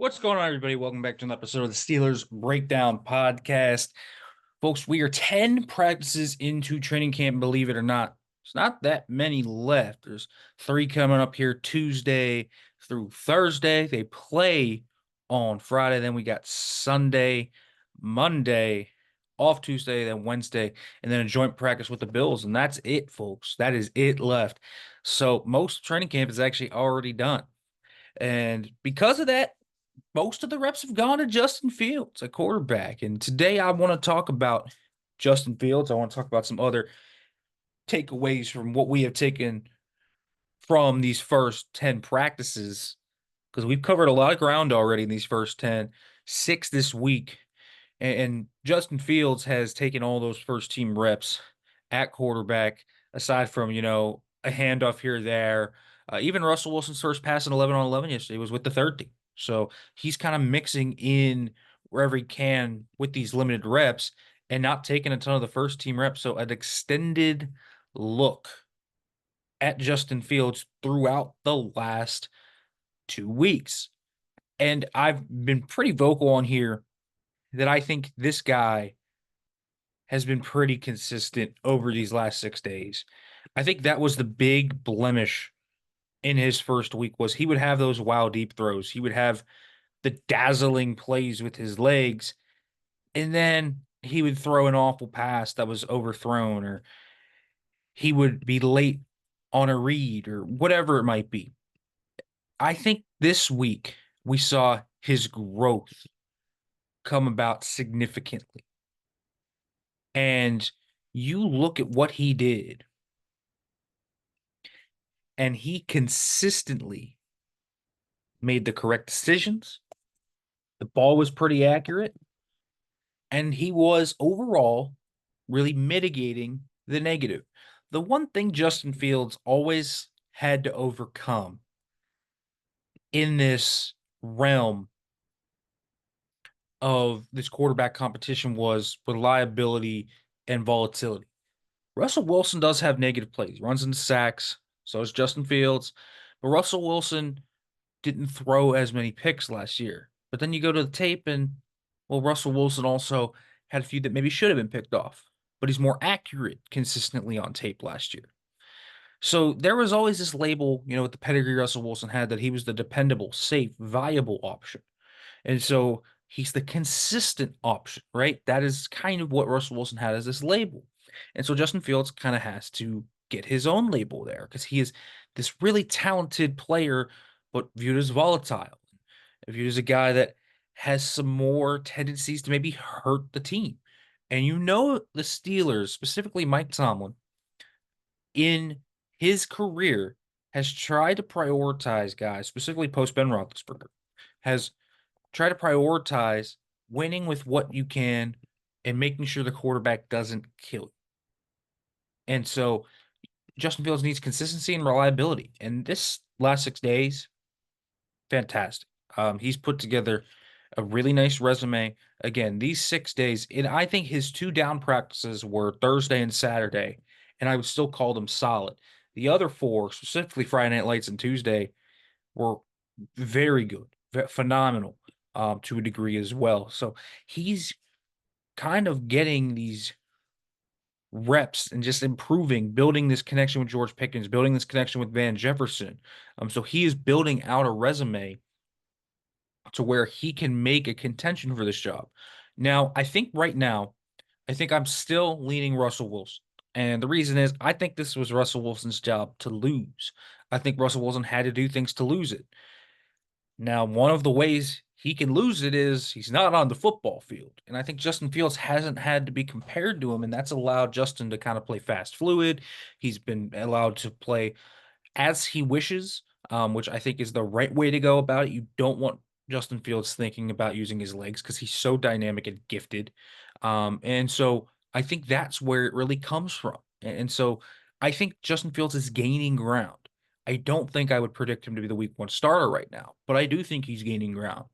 What's going on, everybody? Welcome back to an episode of the Steelers Breakdown Podcast. Folks, we are 10 practices into training camp, believe it or not. It's not that many left. There's 3 coming up here Tuesday through Thursday. They play on Friday. Then we got Sunday, Monday, off Tuesday, then Wednesday, and then a joint practice with the Bills. And that's it, folks. That is it left. So most training camp is actually already done. And because of that, most of the reps have gone to Justin Fields, a quarterback. And today I want to talk about Justin Fields. I want to talk about some other takeaways from what we have taken from these first 10 practices, because we've covered a lot of ground already in these first 10, 6 this week. And Justin Fields has taken all those first team reps at quarterback, aside from, a handoff here or there. Even Russell Wilson's first pass in 11 on 11 yesterday was with the third team. So he's kind of mixing in wherever he can with these limited reps and not taking a ton of the first team reps. So an extended look at Justin Fields throughout the last 2 weeks. And I've been pretty vocal on here that I think this guy has been pretty consistent over these last 6 days. I think that was the big blemish in his first week was he would have those wild deep throws. He would have the dazzling plays with his legs, and then he would throw an awful pass that was overthrown, or he would be late on a read, or whatever it might be. I think this week we saw his growth come about significantly. And you look at what he did, and he consistently made the correct decisions. The ball was pretty accurate, and he was overall really mitigating the negative. The one thing Justin Fields always had to overcome in this realm of this quarterback competition was reliability and volatility. Russell Wilson does have negative plays. He runs into sacks. So does Justin Fields. But Russell Wilson didn't throw as many picks last year. But then you go to the tape and, well, Russell Wilson also had a few that maybe should have been picked off. But he's more accurate consistently on tape last year. So there was always this label, with the pedigree Russell Wilson had, that he was the dependable, safe, viable option. And so he's the consistent option, right? That is kind of what Russell Wilson had as this label. And so Justin Fields kind of has to get his own label there because he is this really talented player, but viewed as volatile, viewed as a guy that has some more tendencies to maybe hurt the team. And the Steelers, specifically Mike Tomlin, in his career has tried to prioritize guys, specifically post Ben Roethlisberger, has try to prioritize winning with what you can and making sure the quarterback doesn't kill you. And so Justin Fields needs consistency and reliability. And this last 6 days, fantastic. He's put together a really nice resume. Again, these 6 days, and I think his 2 down practices were Thursday and Saturday, and I would still call them solid. The other 4, specifically Friday Night Lights and Tuesday, were very good, phenomenal, to a degree as well. So he's kind of getting these reps and just improving, building this connection with George Pickens, building this connection with Van Jefferson. So he is building out a resume to where he can make a contention for this job. Now, I think right now, I think I'm still leaning Russell Wilson. And the reason is I think this was Russell Wilson's job to lose. I think Russell Wilson had to do things to lose it. Now, one of the ways he can lose it is he's not on the football field. And I think Justin Fields hasn't had to be compared to him, and that's allowed Justin to kind of play fast, fluid. He's been allowed to play as he wishes, which I think is the right way to go about it. You don't want Justin Fields thinking about using his legs because he's so dynamic and gifted. And so I think that's where it really comes from. And so I think Justin Fields is gaining ground. I don't think I would predict him to be the week 1 starter right now, but I do think he's gaining ground.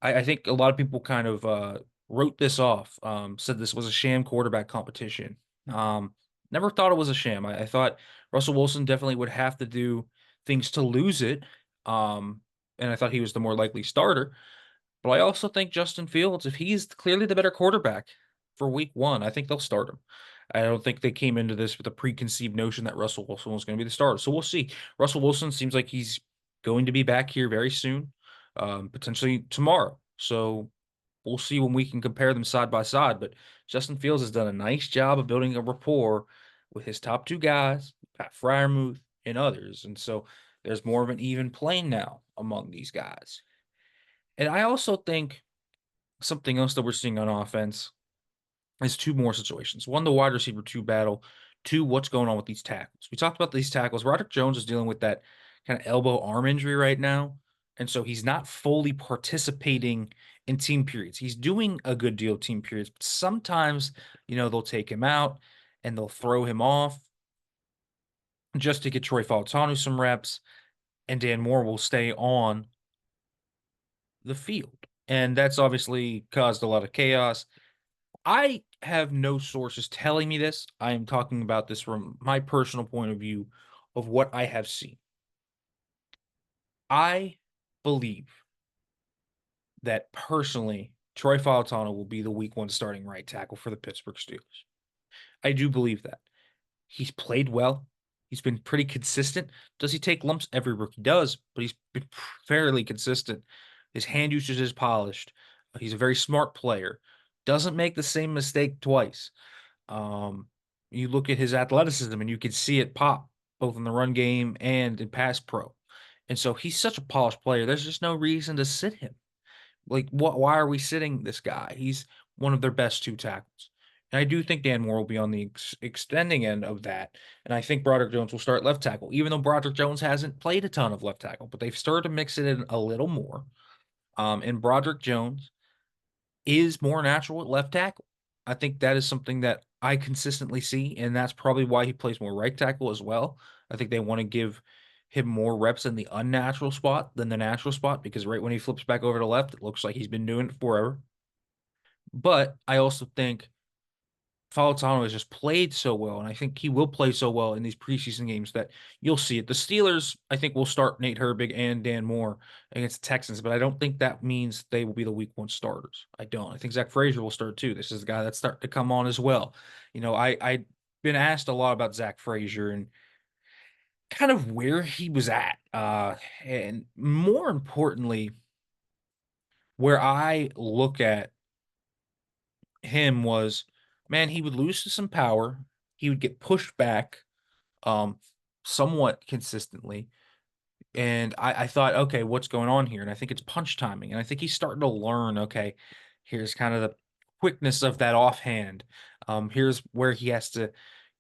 I think a lot of people kind of wrote this off, said this was a sham quarterback competition. Never thought it was a sham. I thought Russell Wilson definitely would have to do things to lose it. and I thought he was the more likely starter. But I also think Justin Fields, if he's clearly the better quarterback for week one, I think they'll start him. I don't think they came into this with a preconceived notion that Russell Wilson was going to be the starter. So we'll see. Russell Wilson seems like he's going to be back here very soon, potentially tomorrow. So we'll see when we can compare them side by side. But Justin Fields has done a nice job of building a rapport with his top two guys, Pat Fryermuth and others. And so there's more of an even plane now among these guys. And I also think something else that we're seeing on offense is two more situations. One, the wide receiver two battle. Two, what's going on with these tackles? We talked about these tackles. Roderick Jones is dealing with that kind of elbow arm injury right now. And so he's not fully participating in team periods. He's doing a good deal of team periods, but sometimes, they'll take him out and they'll throw him off just to get Troy Fautanu some reps, and Dan Moore will stay on the field. And that's obviously caused a lot of chaos. I have no sources telling me this. I am talking about this from my personal point of view of what I have seen. I believe that personally, Troy Fautanu will be the week one starting right tackle for the Pittsburgh Steelers. I do believe that. He's played well. He's been pretty consistent. Does he take lumps? Every rookie does, but he's been fairly consistent. His hand usage is polished. He's a very smart player. Doesn't make the same mistake twice. Um, you look at his athleticism and you can see it pop both in the run game and in pass pro. And so he's such a polished player. There's just no reason to sit him. Like, what? Why are we sitting this guy? He's one of their best two tackles. And I do think Dan Moore will be on the extending end of that. And I think Broderick Jones will start left tackle, even though Broderick Jones hasn't played a ton of left tackle, but they've started to mix it in a little more. And Broderick Jones is more natural at left tackle. I think that is something that I consistently see, and that's probably why he plays more right tackle as well. I think they want to give him more reps in the unnatural spot than the natural spot because right when he flips back over to left, it looks like he's been doing it forever. But I also think Falatano has just played so well, and I think he will play so well in these preseason games that you'll see it. The Steelers, I think, will start Nate Herbig and Dan Moore against the Texans, but I don't think that means they will be the week one starters. I don't. I think Zack Frazier will start too. This is the guy that's starting to come on as well. I've been asked a lot about Zack Frazier and kind of where he was at, and more importantly, where I look at him was, man, he would lose to some power. He would get pushed back um somewhat consistently. And I thought, okay, what's going on here? And I think it's punch timing. And I think he's starting to learn, okay, here's kind of the quickness of that offhand. Here's where he has to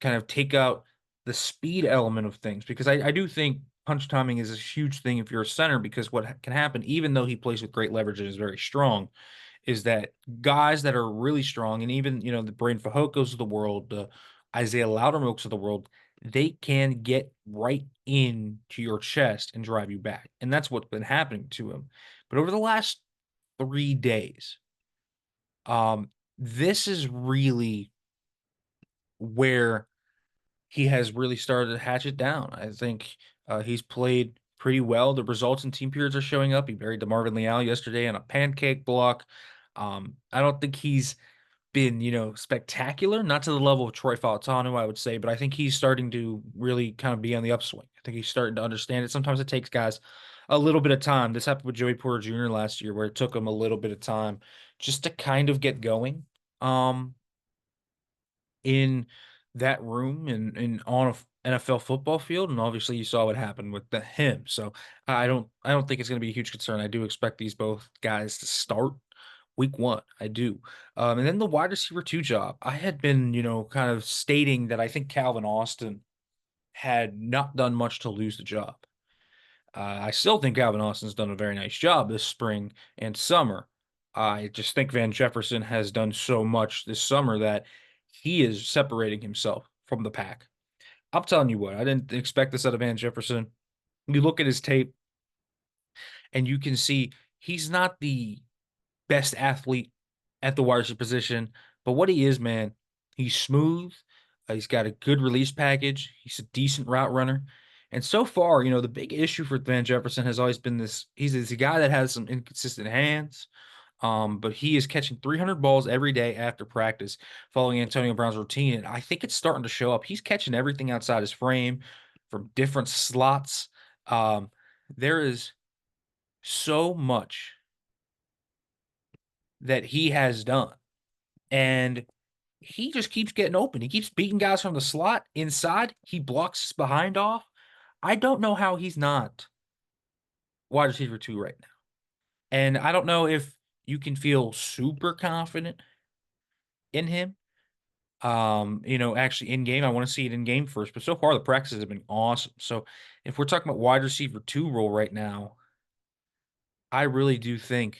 kind of take out the speed element of things. Because I do think punch timing is a huge thing if you're a center, because what can happen, even though he plays with great leverage and is very strong, is that guys that are really strong, and even the Brain Fajokos of the world, the Isaiah Loudermilks of the world, they can get right into your chest and drive you back, and that's what's been happening to him. But over the last 3 days, this is really where he has really started to hatch it down. I think he's played pretty well. The results in team periods are showing up. He buried DeMarvin Leal yesterday on a pancake block. I don't think he's been, spectacular, not to the level of Troy Fautanu, I would say, but I think he's starting to really kind of be on the upswing. I think he's starting to understand it. Sometimes it takes guys a little bit of time. This happened with Joey Porter Jr. last year, where it took him a little bit of time just to kind of get going. In that room and on a NFL football field, and obviously you saw what happened with him. So I don't think it's going to be a huge concern. I do expect these both guys to start week one. I do. And then the wide receiver two job. I had been, kind of stating that I think Calvin Austin had not done much to lose the job. I still think Calvin Austin's done a very nice job this spring and summer. I just think Van Jefferson has done so much this summer that he is separating himself from the pack. I'm telling you what, I didn't expect this out of Van Jefferson. You look at his tape and you can see he's not the best athlete at the wide receiver position, but what he is, man, he's smooth. He's got a good release package. He's a decent route runner. And so far, the big issue for Van Jefferson has always been this. He's a guy that has some inconsistent hands. But he is catching 300 balls every day after practice, following Antonio Brown's routine. And I think it's starting to show up. He's catching everything outside his frame from different slots. Um, there is so much that he has done. And he just keeps getting open. He keeps beating guys from the slot inside. He blocks his behind off. I don't know how he's not wide receiver two right now. And I don't know if you can feel super confident in him. Actually in game, I want to see it in game first. But so far, the practices have been awesome. So if we're talking about wide receiver two role right now, I really do think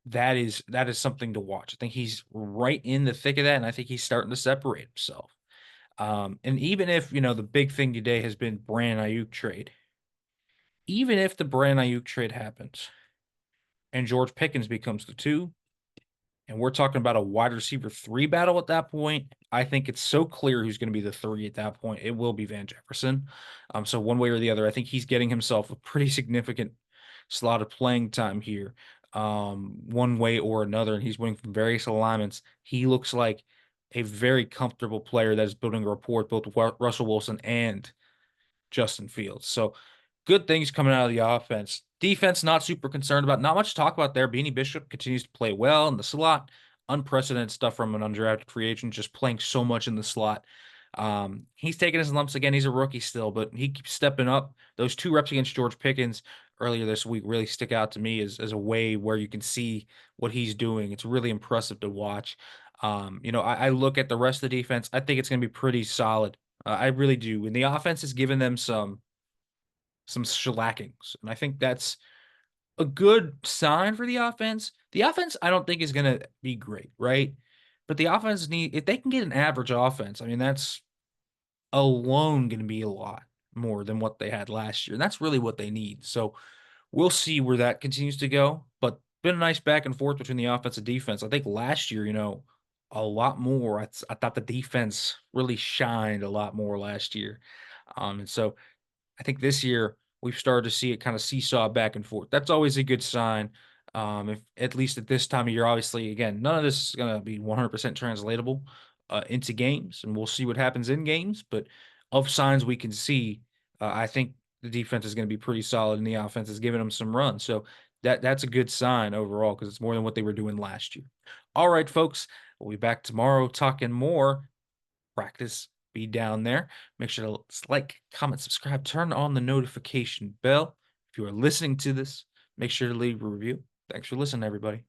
that is something to watch. I think he's right in the thick of that, and I think he's starting to separate himself. And even if the big thing today has been Brandon Ayuk trade, even if the Brandon Ayuk trade happens and George Pickens becomes the two, and we're talking about a wide receiver three battle at that point, I think it's so clear who's going to be the three at that point. It will be Van Jefferson. So one way or the other, I think he's getting himself a pretty significant slot of playing time here, one way or another, and he's winning from various alignments. He looks like a very comfortable player that is building a rapport with both Russell Wilson and Justin Fields. So good things coming out of the offense. Defense, not super concerned about. Not much to talk about there. Beanie Bishop continues to play well in the slot. Unprecedented stuff from an undrafted free agent, just playing so much in the slot. He's taking his lumps again. He's a rookie still, but he keeps stepping up. Those 2 reps against George Pickens earlier this week really stick out to me as a way where you can see what he's doing. It's really impressive to watch. I look at the rest of the defense. I think it's going to be pretty solid. I really do. And the offense has given them some shellackings. And I think that's a good sign for the offense. The offense, I don't think is going to be great, right? But the offense if they can get an average offense, I mean, that's alone going to be a lot more than what they had last year. And that's really what they need. So we'll see where that continues to go. But been a nice back and forth between the offense and defense. I think last year, a lot more. I thought the defense really shined a lot more last year. And so I think this year we've started to see it kind of seesaw back and forth. That's always a good sign. If at least at this time of year, obviously, again, none of this is going to be 100% translatable into games, and we'll see what happens in games. But of signs we can see, I think the defense is going to be pretty solid, and the offense is giving them some runs. So that's a good sign overall because it's more than what they were doing last year. All right, folks, we'll be back tomorrow talking more practice be down there. Make sure to like, comment, subscribe, turn on the notification bell. If you are listening to this, make sure to leave a review. Thanks for listening, everybody.